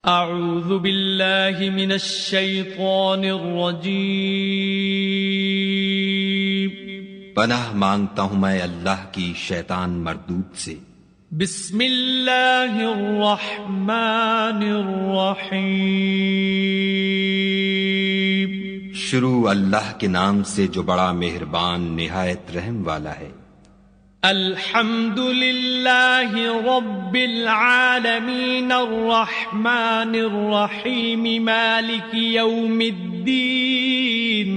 اعوذ باللہ من الشیطان الرجیم پناہ مانگتا ہوں میں اللہ کی شیطان مردود سے۔ بسم اللہ الرحمن الرحیم شروع اللہ کے نام سے جو بڑا مہربان نہایت رحم والا ہے۔ الحمد للہ رب العالمین الرحمن الرحیم مالک یوم الدین۔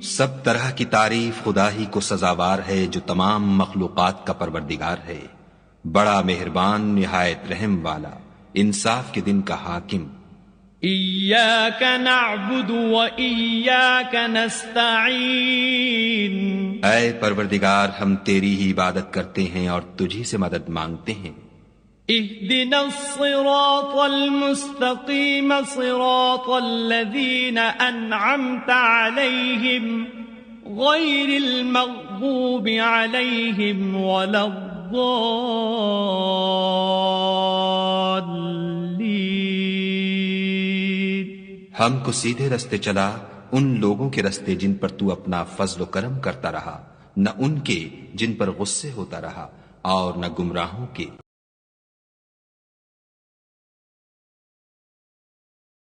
سب طرح کی تعریف خدا ہی کو سزاوار ہے جو تمام مخلوقات کا پروردگار ہے، بڑا مہربان نہایت رحم والا، انصاف کے دن کا حاکم۔ ایاک نعبد و ایاک نستعین۔ اے پروردگار ہم تیری ہی عبادت کرتے ہیں اور تجھی سے مدد مانگتے ہیں۔ اہدنا الصراط المستقیم صراط الذین انعمت علیہم غیر المغضوب علیہم ولا الضالین۔ ہم کو سیدھے رستے چلا، ان لوگوں کے رستے جن پر تو اپنا فضل و کرم کرتا رہا، نہ ان کے جن پر غصے ہوتا رہا، اور نہ گمراہوں کے۔